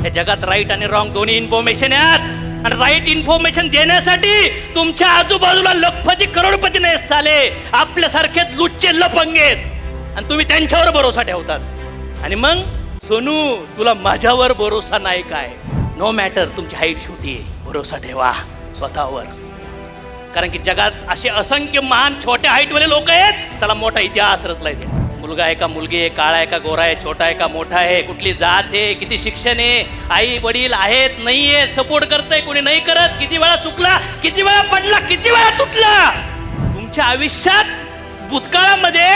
या जगात राईट आणि रॉंग दोन्ही इन्फॉर्मेशन आहेत आणि राईट इन्फॉर्मेशन देण्यासाठी तुमच्या आजूबाजूला लखपती करोडपती नाही चाले आपल्यासारखे लुच्चे लफंगेत आणि तुम्ही त्यांच्यावर भरोसा ठेवतात. आणि मग सोनू तुला माझ्यावर भरोसा नाही काय? नो मॅटर तुमची हाईट छोटी आहे, भरोसा ठेवा स्वतःवर. कारण की जगात असे असंख्य महान छोट्या हाईटवाले लोक आहेत. चला मोठा इतिहास रचलाय ते. मुलगा आहे का मुलगी आहे, काळा आहे का गोरा आहे, छोटा आहे का मोठा आहे, कुठली जात आहे, किती शिक्षण आहे, आई वडील आहेत नाही आहेत, सपोर्ट करतंय कोणी नाही करत, किती वेळा चुकला, किती वेळा पडला, किती वेळा तुटला. तुमच्या आयुष्यात भूतकाळामध्ये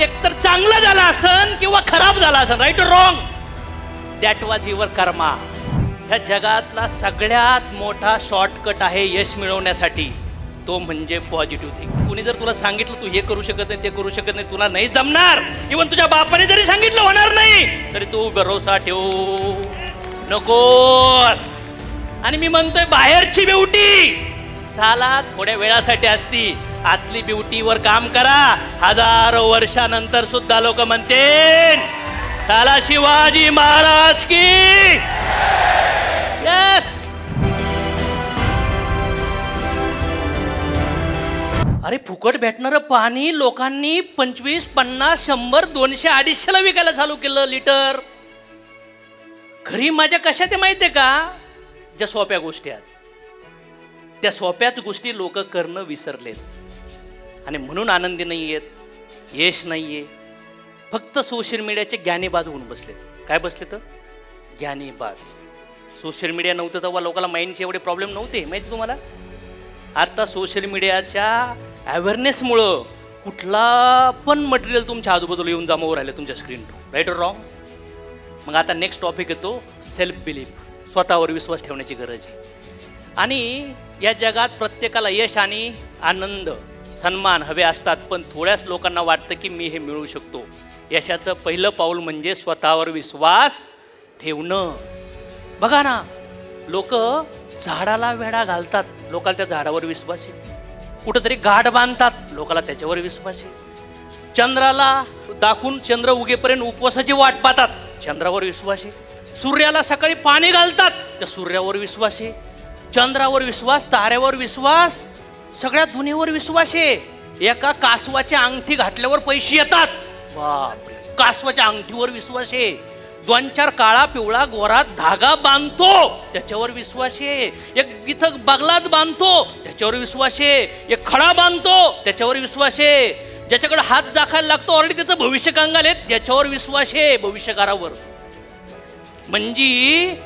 एकतर चांगलं झालं असन किंवा खराब झालं असन, राईट और रॉंग, दॅट वॉज युअर कर्मा. ह्या जगातला सगळ्यात मोठा शॉर्टकट आहे यश मिळवण्यासाठी, तो म्हणजे पॉझिटिव्ह थिंकिंग. कुणी जर तुला सांगितलं तू हे करू शकत नाही, ते करू शकत नाही, तुला नाही जमणार, इव्हन तुझ्या बापाने जरी सांगितलं होणार नाही, तरी तू भरोसा ठेवू नकोस. आणि मी म्हणतोय बाहेरची ब्युटी साला थोड्या वेळासाठी असती, आतली ब्युटीवर काम करा. हजारो वर्षानंतर सुद्धा लोक म्हणतील साला शिवाजी महाराज की यस. अरे फुकट भेटणारं पाणी लोकांनी 25, 50, 100, 200, 250 विकायला चालू केलं लिटर. खरी माझ्या कशा ते माहितीये का? ज्या सोप्या गोष्टी आहेत त्या सोप्याच गोष्टी लोक करणं विसरलेत आणि म्हणून आनंदी नाही आहेत, यश नाहीये. फक्त सोशल मीडियाचे ज्ञानीबाज होऊन बसलेत. काय बसले तर ज्ञानीबाज. सोशल मीडिया नव्हतं तेव्हा लोकांना माइंडचे एवढे प्रॉब्लेम नव्हते माहिती तुम्हाला. आता सोशल मीडियाच्या अवेअरनेसमुळं कुठला पण मटेरियल तुमच्या आजूबाजूला येऊन जमा राहिले तुमच्या स्क्रीनवर, राईट और रॉंग. मग आता नेक्स्ट टॉपिक येतो सेल्फ बिलीफ, स्वतःवर विश्वास ठेवण्याची गरज आहे. आणि या जगात प्रत्येकाला यश आणि आनंद सन्मान हवे असतात, पण थोड्याच लोकांना वाटतं की मी हे मिळवू शकतो. यशाचं पहिलं पाऊल म्हणजे स्वतःवर विश्वास ठेवणं. बघा ना, लोक झाडाला वेढा घालतात, लोकांना त्या झाडावर विश्वास आहे. कुठंतरी गाठ बांधतात, लोकांना त्याच्यावर विश्वास आहे. चंद्राला दाखवून चंद्र उगेपर्यंत उपवासाची वाट पाहतात, चंद्रावर विश्वास आहे. सूर्याला सकाळी पाणी घालतात, त्या सूर्यावर विश्वास आहे. चंद्रावर विश्वास, ताऱ्यावर विश्वास, सगळ्या दुनियेवर विश्वास आहे. एका कासवाची अंगठी घातल्यावर पैसे येतात, बापरे, कासवाच्या अंगठीवर विश्वास आहे. 2-4 काळा पिवळा गोरा धागा बांधतो, त्याच्यावर विश्वास आहे. एक इथं बगलात बांधतो, त्याच्यावर विश्वास आहे. एक खडा बांधतो, त्याच्यावर विश्वास आहे. ज्याच्याकडे हात दाखायला लागतो ऑलरेडी त्याचं भविष्य कंगाल आहे, त्याच्यावर विश्वास आहे, भविष्यकारावर. म्हणजे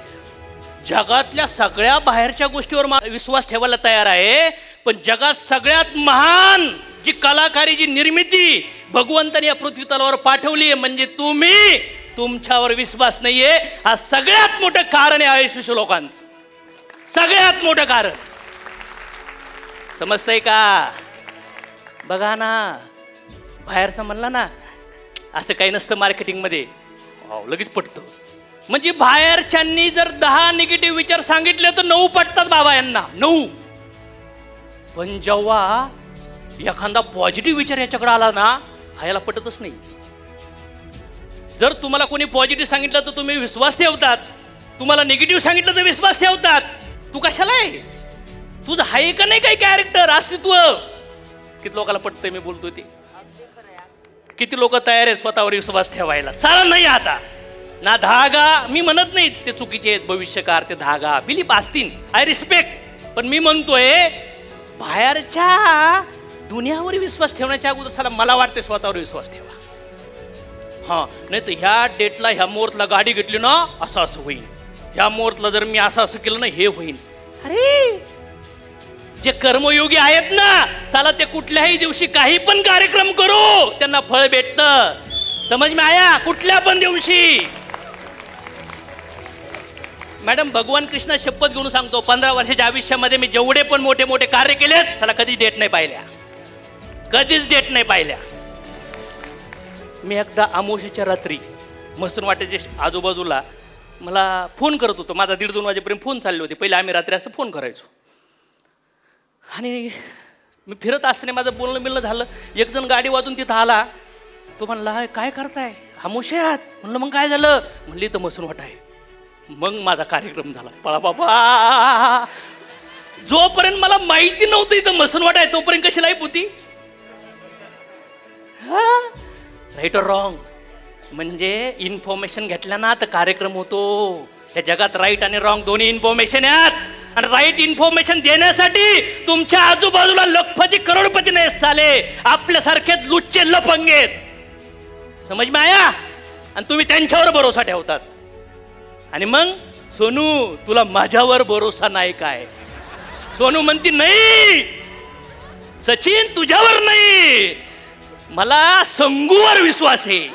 जगातल्या सगळ्या बाहेरच्या गोष्टीवर विश्वास ठेवायला तयार आहे, पण जगात सगळ्यात महान जी कलाकारी, जी निर्मिती भगवंताने या पृथ्वी तलावर पाठवली आहे म्हणजे तुम्ही, तुमच्यावर विश्वास नाहीये. हा सगळ्यात मोठं कारण आहे आयुष्य लोकांचं, सगळ्यात मोठं कारण. समजतंय का? बघा ना, बाहेरचं म्हणलं ना असं काही नसतं मार्केटिंगमध्ये, लगेच पटतं. म्हणजे बाहेरच्यांनी जर 10 निगेटिव्ह विचार सांगितले तर 9 पटतात बाबा यांना, 9. पण जेव्हा एखादा पॉझिटिव्ह विचार याच्याकडे आला ना, हा याला पटतच नाही. जर तुम्हाला कोणी पॉझिटिव्ह सांगितलं तर तुम्ही विश्वास ठेवतात, तुम्हाला निगेटिव्ह सांगितलं तर विश्वास ठेवतात. तू कशाला आहे? तुझं आहे का नाही काही कॅरेक्टर, अस्तित्व? किती लोकांना पटतंय मी बोलतोय ते? किती लोक तयार आहेत स्वतःवर विश्वास ठेवायला? सारा नाही. आता ना धागा, मी म्हणत नाही ते चुकीचे आहेत भविष्यकार, ते धागा बिलीफ असतील, आय रिस्पेक्ट. पण मी म्हणतोय बाहेरच्या दुनियावर विश्वास ठेवण्याच्या अगोदर साला मला वाटते स्वतःवर विश्वास ठेवा. हां, नाही तर ह्या डेटला ह्या मुहूर्तला गाडी घेतली ना असं असं होईल, ह्या मुहूर्तला जर मी असं असं केलं ना हे होईल. अरे जे कर्मयोगी आहेत ना साला, ते कुठल्याही दिवशी काही पण कार्यक्रम करू त्यांना फळ भेटतं. समज में आया? कुठल्या पण दिवशी. मॅडम, भगवान कृष्ण शपथ घेऊन सांगतो, 15 वर्षाच्या आयुष्यामध्ये मी जेवढे पण मोठे मोठे कार्य केलेत साला कधीच डेट नाही पाहिल्या, कधीच डेट नाही पाहिल्या. मी एकदा अमावस्येच्या रात्री मसून वाट्याच्या आजूबाजूला मला फोन करत होतो, माझा 1:30-2 वाजेपर्यंत फोन चालले होते. पहिले आम्ही रात्री असं फोन करायचो आणि मी फिरत असताना माझं बोलणं बिलणं झालं. एक जण गाडी वाजून तिथं आला, तो म्हणला काय करताय? अमावस्या आज. म्हणलं मग काय झालं? म्हणली तर मसून वाटा आहे. मग माझा कार्यक्रम झाला. पळा बाबा, जोपर्यंत मला माहिती नव्हतं इथं मसनवाट आहे तोपर्यंत कशी लाईफ होती. राईट और रॉंग म्हणजे इन्फॉर्मेशन घेतल्या ना तर कार्यक्रम होतो. या जगात राईट आणि रॉंग दोन्ही इन्फॉर्मेशन आहेत. आणि राईट इन्फॉर्मेशन देण्यासाठी तुमच्या आजूबाजूला लखपती करोडपती नाही चाले, आपल्यासारखे लुच्चे लफंगेत. समज में आया. आणि तुम्ही त्यांच्यावर भरोसा ठेवतात. आणि मग सोनू तुला माझ्यावर भरोसा नाही काय. सोनू म्हणती नाही सचिन तुझ्यावर नाही, मला संगूवर विश्वास आहे.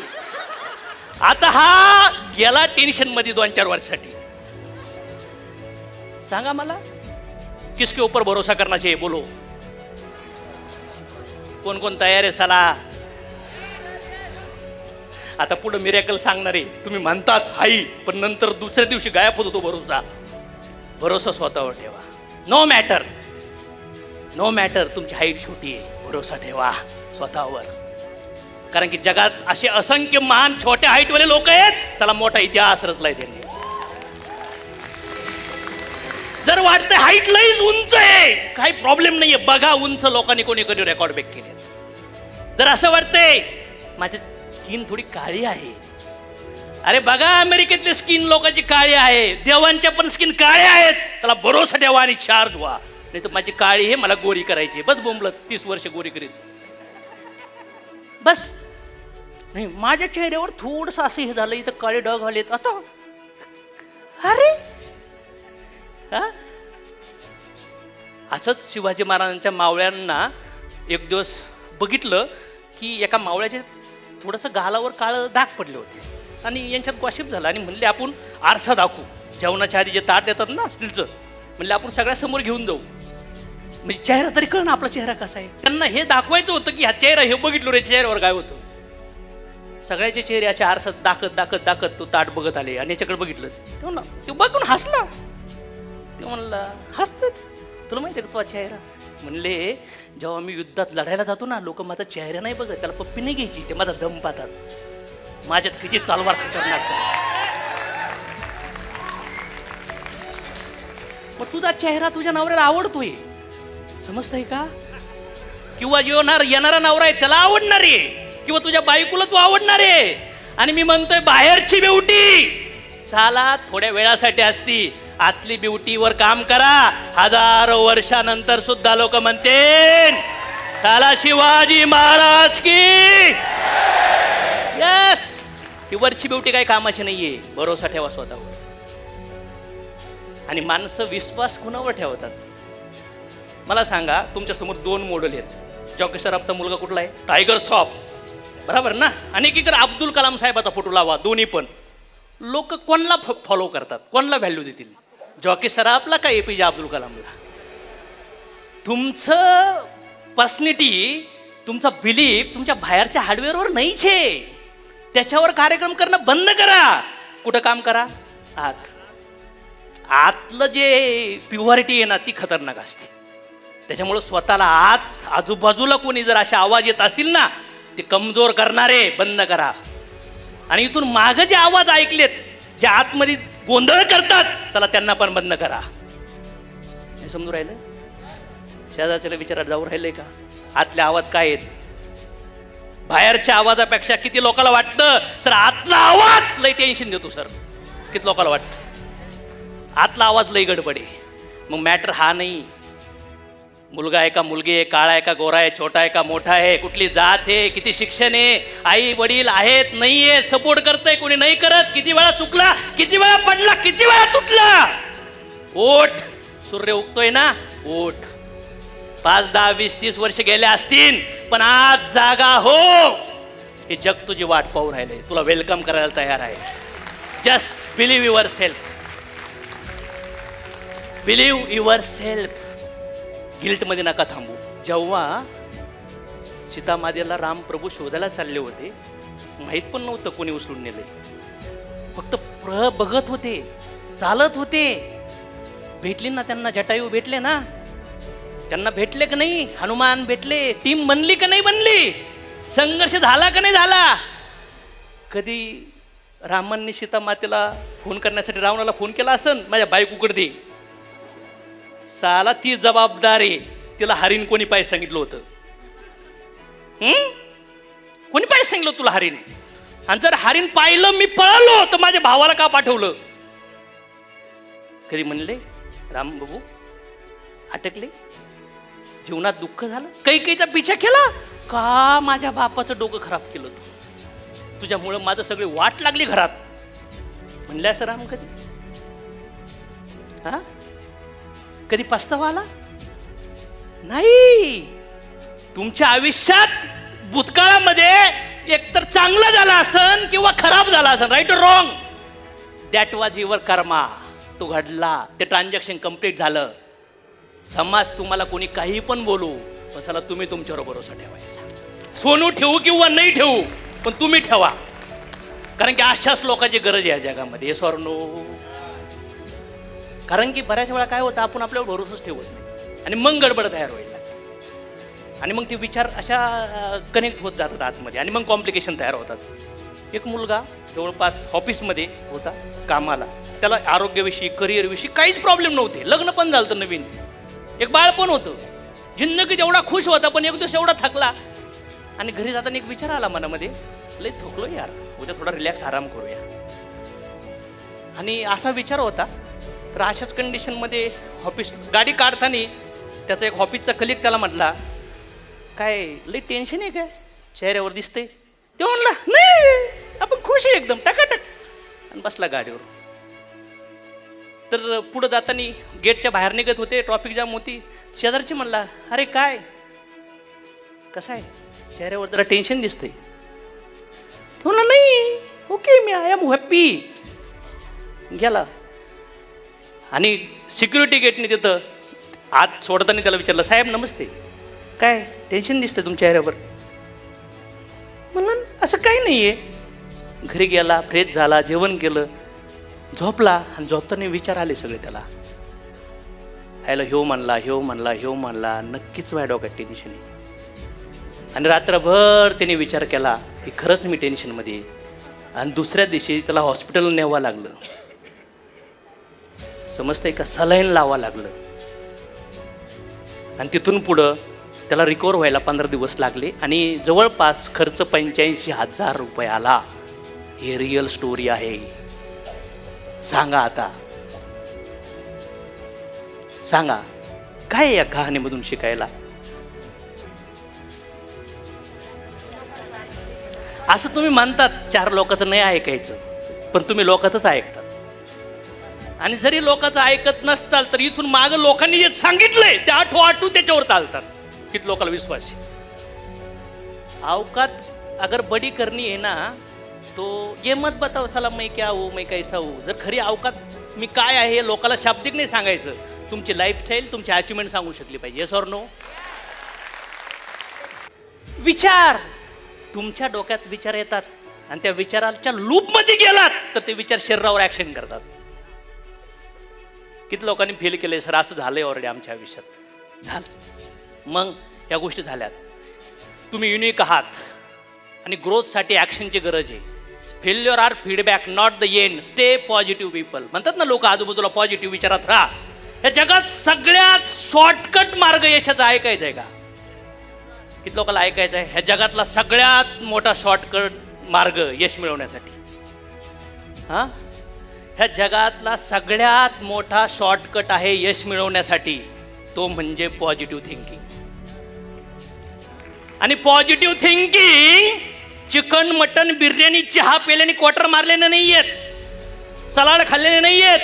आता हा गेला टेन्शन मध्ये 2-4 वर्षासाठी. सांगा मला किसके ऊपर भरोसा करना चाहिए, बोलो. कोण कोण तयार आहे चला. आता पुढे मिरेकल सांगणारे तुम्ही म्हणतात हाई, पण नंतर दुसऱ्या दिवशी गायब होतो तो भरोसा. भरोसा स्वतःवर ठेवा. नो मॅटर तुमची हाईट छोटी आहे, भरोसा ठेवा स्वतःवर. कारण की जगात असे असंख्य महान छोट्या हाईटवाले लोक आहेत. चला मोठा इतिहास रचलाय त्यांनी. जर वाटतं हाईट लईच उंच आहे, काही प्रॉब्लेम नाहीये, बघा उंच लोकांनी कोणी कधी रेकॉर्ड ब्रेक केले. जर असं वाटतंय माझी स्किन थोडी काळी आहे, अरे बघा अमेरिकेतले स्किन लोकांची काळी आहे, देवांच्या पण स्किन काळ्या आहेत. त्याला भरोसा ठेवा आणि चार्ज व्हा. नाही तर माझी काळी आहे, मला गोरी करायची. बस बोंबलत 30 वर्ष गोरी करीत बस. नाही माझ्या चेहऱ्यावर थोडंसं असं हे झालं, इथं काळे डाग आलेत. आता अरे असंच शिवाजी महाराजांच्या मावळ्यांना एक दिवस बघितलं की एका मावळ्याचे थोडंसं गालावर काळं डाग पडले होते. आणि यांच्यात गॉसिप झाला आणि म्हणले आपण आरसा दाखवू. जेवणाच्या आधी जे ताट येतात ना स्टीलचं, म्हणले आपण सगळ्यासमोर घेऊन जाऊ, म्हणजे चेहरा तरी कळ ना आपला चेहरा कसा आहे. त्यांना हे दाखवायचं होतं की हा चेहरा हे बघितलं रे चेहऱ्यावर काय होतं. सगळ्याचे चेहरे असे आरसात दाखत तो ताट बघत आले आणि याच्याकडे बघितलं. ते बघून हसला. ते म्हणला हसत तुला माहिती आहे का तो चेहरा. म्हणले जेव्हा मी युद्धात लढायला जातो ना, लोक माझा चेहरा नाही बघत, त्याला पप्पी नाही घ्यायची, ते माझा दम पाहतात. माझ्यात किती तलवार खतरनाक. मग तुझा चेहरा तुझ्या नवऱ्याला आवडतोय, समजतंय का. किंवा येणारा नवरा आहे त्याला आवडणार आहे, किंवा तुझ्या बायकोला तू आवडणार आहे. आणि मी म्हणतोय बाहेरची ब्युटी साला थोड्या वेळासाठी असती, आतली ब्युटीवर काम करा. 1000 वर्षानंतर सुद्धा लोक म्हणतील साला शिवाजी महाराज की यस. ही वरची ब्युटी काही कामाची नाहीये. भरोसा ठेवा स्वतःवर. आणि माणसं विश्वास कुणावर ठेवतात मला सांगा. तुमच्या समोर 2 मॉडेल आहेत. जॉकी सराफचा मुलगा कुठला आहे, टायगर श्रॉफ, बरोबर ना. आणि एकीकडे अब्दुल कलाम साहेबाचा फोटो लावा, दोन्ही पण लोक कोणला फॉलो करतात, कोणला व्हॅल्यू देतील, जॉकी सराफला का APJ अब्दुल कलामला. तुमचं पर्सनॅलिटी, तुमचा बिलीफ तुमच्या बाहेरच्या हार्डवेअरवर नाहीच आहे. त्याच्यावर कार्यक्रम करणं बंद करा. कुठं काम करा, आतलं जे प्युअरिटी आहे ना ती खतरनाक असते. त्याच्यामुळं स्वतःला आजूबाजूला कोणी जर असे आवाज येत असतील ना, ते कमजोर करणारे बंद करा. आणि इथून मागं जे आवाज ऐकलेत जे आतमध्ये गोंधळ करतात, चला त्यांना पण बंद करा. हे समजून राहिलं. शेजारच्याला विचारायला जाऊ राहिलंय का आतले आवाज काय आहेत. बाहेरच्या आवाजापेक्षा किती लोकांना वाटतं सर आतला आवाज लय टेन्शन देतो. सर किती लोकांना वाटतं आतला आवाज लय गडबड आहे. मग मॅटर हा नाही मुलगा आहे का मुलगी आहे, काळा आहे का गोरा आहे, छोटा आहे का मोठा आहे, कुठली जात आहे, किती शिक्षण आहे, आई वडील आहेत नाही आहे, सपोर्ट करतंय कोणी नाही करत, किती वेळा चुकला, किती वेळा पडला, किती वेळा तुटला. ओठ सूर्य उगतोय ना, ओठ 5, 10, 20, 30 वर्ष गेले असतील, पण आज जागा हो. हे जग तुझी वाट पाहू राहिले, तुला वेलकम करायला तयार आहे. Just believe yourself. Believe yourself. गिल्टमध्ये नका थांबू. जेव्हा सीतामातेला रामप्रभू शोधायला चालले होते, माहीत पण नव्हतं कोणी उचलून नेले, फक्त बघत होते, चालत होते. भेटली ना त्यांना, जटायू भेटले ना त्यांना, भेटले का नाही, हनुमान भेटले, टीम बनली का नाही बनली, संघर्ष झाला का नाही झाला. कधी रामांनी सीता मातेला फोन करण्यासाठी रावणाला फोन केला असन, माझ्या बाईक उकड दे. साला ती जबाबदार आहे. तिला हरीण कोणी पाहिजे सांगितलं होतं? कोणी पाहिजे सांगितलं तुला हरीण? आणि जर हरीण पाहिलं मी पळालो तर माझ्या भावाला का पाठवलं? कधी म्हणले राम बाबू अटकले, जीवनात दुःख झालं, कैकेयीचा पिछा केला का? माझ्या बापाचं डोकं खराब केलं तू, तुझ्यामुळं माझं सगळे वाट लागली घरात. म्हणले असं राम कधी? हा, कधी पस्तावा आला नाही? तुमच्या आयुष्यात भूतकाळामध्ये एकतर चांगलं झालं असन किंवा खराब झालं असन, राईट और रॉंग, दॅट वॉज युअर कर्मा. तो घडला, ते ट्रान्झॅक्शन कंप्लीट झालं. समाज तुम्हाला कोणी काही पण बोलू, पण तुम्ही तुमच्यावर भरोसा ठेवायचा. सोनू ठेवू किंवा नाही ठेवू, पण तुम्ही ठेवा, कारण की अशाच लोकांची गरज आहे या जगामध्ये. Yes or no? कारण की बऱ्याच वेळा काय होतं, आपण आपल्यावर भरोसाच ठेवत नाही आणि मग गडबड तयार होईल आणि मग ते विचार अशा कनेक्ट होत जातात आतमध्ये आणि मग कॉम्प्लिकेशन तयार होतात. एक मुलगा जवळपास ऑफिसमध्ये होता कामाला, त्याला आरोग्याविषयी करिअरविषयी काहीच प्रॉब्लेम नव्हते, लग्न पण झालं होतं नवीन, एक बाळ पण होतं, जिंदगीत एवढा खुश होता. पण एक दिवस एवढा थकला आणि घरी जाताना एक विचार आला मनामध्ये, लय थकलो यार, उद्या थोडा रिलॅक्स आराम करूया. आणि असा विचार होता. तर अशाच कंडिशनमध्ये ऑफिस गाडी काढताना त्याचा एक ऑफिसचा कलिग त्याला म्हटला, काय लई टेन्शन आहे काय चेहऱ्यावर दिसतंय? ते म्हणला नाही, आपण खुश आहे एकदम, टकाटक, आणि बसला गाडीवर. तर पुढं जाताना गेटच्या बाहेर निघत होते, ट्रॉफिक जाम होती. शेजारची म्हणला, अरे काय कसं आहे, चेहऱ्यावर जरा टेन्शन दिसतंय. ते म्हणला नाही, ओके मी आय एम हॅप्पी. गेला आणि सिक्युरिटी गेटने तिथं आत सोडताना त्याला विचारलं, साहेब नमस्ते, काय टेन्शन दिसतंय तुमच्या चेहऱ्यावर? म्हणलं असं काही नाही आहे. घरी गेला, फ्रेश झाला, जेवण केलं, झोपला आणि झोपताना विचार आले सगळे त्याला. ह्याला ह्यो म्हणला, नक्कीच माझ्या डोक्यात टेन्शन आहे. आणि रात्रभर त्याने विचार केला की खरंच मी टेन्शनमध्ये आहे. आणि दुसऱ्या दिवशी त्याला हॉस्पिटल न्यावं लागलं, समजतंय का, सलाईन लावावं लागलं. आणि तिथून पुढं त्याला रिकवर व्हायला 15 दिवस लागले आणि जवळपास खर्च 85,000 रुपये आला. हे रिअल स्टोरी आहे. सांगा आता, सांगा काय या कहाणीमधून शिकायला? असं तुम्ही म्हणतात 4 लोकांचं नाही ऐकायचं, पण तुम्ही लोकांचंच ऐकतात. आणि जरी लोकांचं ऐकत नसताल तर इथून मागं लोकांनी जे सांगितलंय ते आठवू त्याच्यावर चालतात. किती लोकांना विश्वास आहे? औकात अगर बडी करनी है ना तो ये मत बताओ साला मैं क्या हूँ, मैं कैसा हूँ. जर खरी औकात मी काय आहे हे लोकांना शाब्दिक नाही सांगायचं, तुमची लाईफस्टाईल, तुमची अचिव्हमेंट सांगू शकली पाहिजे. Yes or no? विचार, तुमच्या डोक्यात विचार येतात आणि त्या विचाराच्या लूपमध्ये गेलात तर ते विचार शरीरावर ऍक्शन करतात. किती लोकांनी फील केले, सर असं झालंय ऑलरेडी आमच्या आयुष्यात. झालं, मग या गोष्टी झाल्यात. तुम्ही युनिक आहात आणि ग्रोथसाठी ॲक्शनची गरज आहे. Failure are feedback not the end. Stay positive people. म्हणतात ना लोक आजूबाजूला पॉझिटिव्ह विचारात राहा. या जगात सगळ्यात शॉर्टकट मार्ग यशाचा ऐकायचा आहे का? किती लोकांना ऐकायचं आहे? ह्या जगातला सगळ्यात मोठा शॉर्टकट मार्ग यश मिळवण्यासाठी, हां, ह्या जगातला सगळ्यात मोठा शॉर्टकट आहे यश मिळवण्यासाठी, तो म्हणजे पॉझिटिव्ह थिंकिंग. आणि positive thinking chicken, mutton, biryani, चहा पेल्याने, क्वार्टर मारल्याने नाही येत, सलाड खाल्ल्याने नाही येत.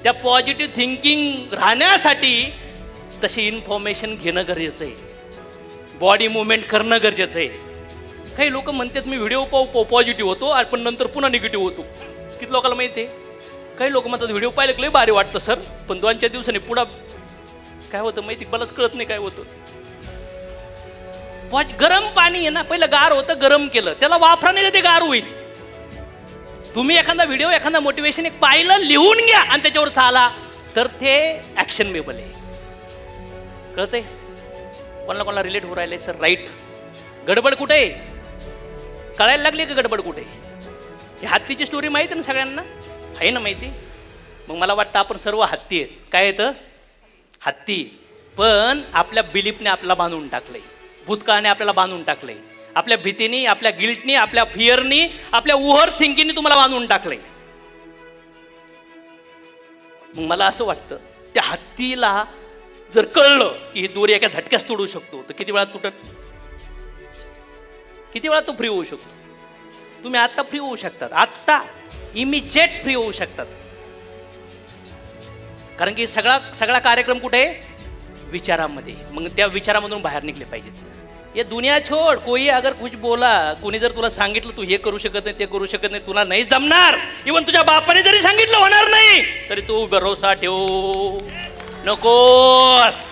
त्या पॉझिटिव्ह थिंकिंग राहण्यासाठी तशी इन्फॉर्मेशन घेणं गरजेचं आहे, बॉडी मुवमेंट करणं गरजेचं आहे. काही लोक म्हणतात मी व्हिडिओ पाहू पॉझिटिव्ह होतो आणि पण नंतर पुन्हा निगेटिव्ह होतो. किती लोकांना माहिती आहे? काही लोक म्हणतात व्हिडिओ पाहिलं की लय भारी वाटतं सर, पण 2-4 दिवसांनी पुढं काय होतं माहिती, मलाच कळत नाही काय होतं. गरम पाणी आहे ना, पहिलं गार होतं, गरम केलं, त्याला वाफराने ते गार होईल. तुम्ही एखादा व्हिडिओ, एखादा मोटिवेशन एक पाहिलं, लिहून घ्या आणि त्याच्यावर चाला, तर ते ॲक्शनेबल आहे. कळतंय? कोणाला रिलेट होऊ राहिले सर? राईट. गडबड कुठे आहे? कळायला लागली का गडबड कुठे? ही हत्तीची स्टोरी माहिती ना सगळ्यांना, आहे ना माहिती? मग मला वाटतं आपण सर्व हत्ती आहेत. काय येतं? हत्ती. पण आपल्या बिलीफने आपल्याला बांधून टाकलंय, भूतकाळाने आपल्याला बांधून टाकलंय, आपल्या भीतीने, आपल्या गिल्टनी, आपल्या फिअरनी, आपल्या ओव्हर थिंकिंगनी तुम्हाला बांधून टाकलंय. मग मला असं वाटतं त्या हत्तीला जर कळलं की ही दोरी एका झटक्यास तोडू शकतो, तर किती वेळात तुटत, किती वेळात तो फ्री होऊ शकतो? तुम्ही आत्ता फ्री होऊ शकतात, आत्ता इमिजिएट फ्री होऊ शकतात. कारण की सगळा कार्यक्रम कुठे आहे? विचारामध्ये. मग त्या विचारामधून बाहेर निघले पाहिजेत. ये दुनिया छोड, कोई अगर कुछ बोला, कोणी जर तुला सांगितलं तू हे करू शकत नाही, ते करू शकत नाही, तुला नाही जमणार, इवन तुझ्या बापाने जरी सांगितलं होणार नाही, तरी तू भरोसा ठेव नकोस.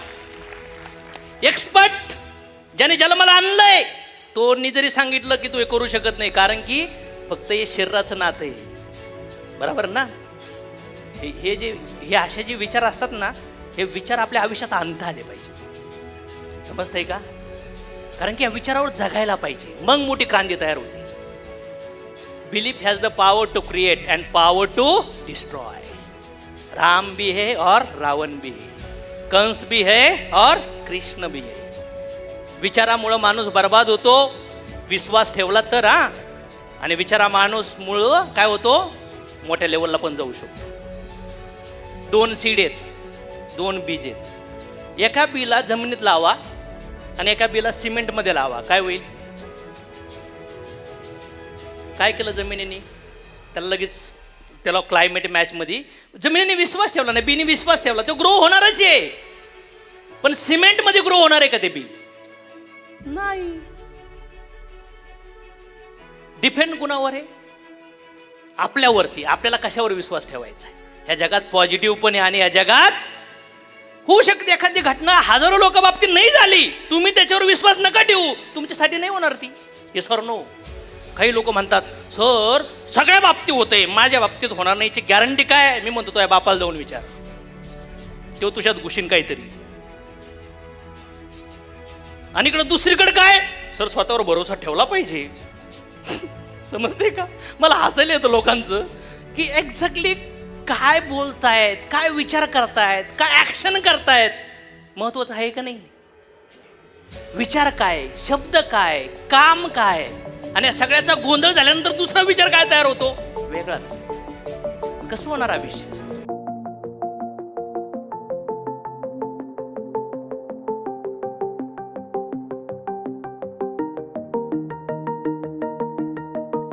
एक्सपर्ट ज्याने जन्माला आणलंय तोनी जरी सांगितलं की तू हे करू शकत नाही, कारण की फक्त हे शरीराचं नातं आहे. बरोबर ना? हे असे जे विचार असतात ना, हे विचार आपल्या आयुष्यात आणता आले पाहिजे. समजतंय का? कारण की या विचारावर जगायला पाहिजे, मग मोठी क्रांती तयार होते. Belief has the power to create and power to destroy. Ram भी है और रावण भी है, कंस भी है और कृष्ण भी है. विचारामुळं माणूस बर्बाद होतो, विश्वास ठेवला तर. आणि विचारा माणूसमुळं काय होतो? मोठ्या लेवलला पण जाऊ शकतो. 2 सीड आहेत, 2 बीज आहेत. एका बीला जमिनीत लावा आणि एका बीला सिमेंटमध्ये लावा, काय होईल? काय केलं जमिनीने? त्याला लगेच त्याला क्लायमेट मॅचमध्ये जमिनीने विश्वास ठेवला नाही, बीने विश्वास ठेवला, तो ग्रो होणारच आहे. पण सिमेंटमध्ये ग्रो होणार आहे का ते बी? नाही. डिपेंड कुणावर आहे? आपल्यावरती. आपल्याला कशावर विश्वास ठेवायचा आहे? ह्या जगात पॉझिटिव्ह पण आहे आणि या जगात होऊ शकते एखादी घटना हजारो लोक बाबतीत नाही झाली, तुम्ही त्याच्यावर विश्वास नका ठेवू, तुमच्यासाठी नाही होणार ती. हे सर नो. काही लोक म्हणतात सर सगळ्या बाबतीत होतंय, माझ्या बाबतीत होणार नाहीची गॅरंटी काय? मी म्हणतो या बापाला जाऊन विचार, तो तुझ्यात घुशीन काहीतरी. आणि इकडं दुसरीकडे काय? सर स्वतःवर भरोसा ठेवला पाहिजे. समजते का? मला हसायला येतं लोकांचं की एक्झॅक्टली काय बोलतायत, काय विचार करतायत, काय ऍक्शन करतायत, महत्वाचं आहे का नाही? विचार काय, शब्द काय, काम काय, आणि या सगळ्याचा गोंधळ झाल्यानंतर दुसरा विचार काय तयार होतो? वेगळाच. कसं होणार आयुष्य?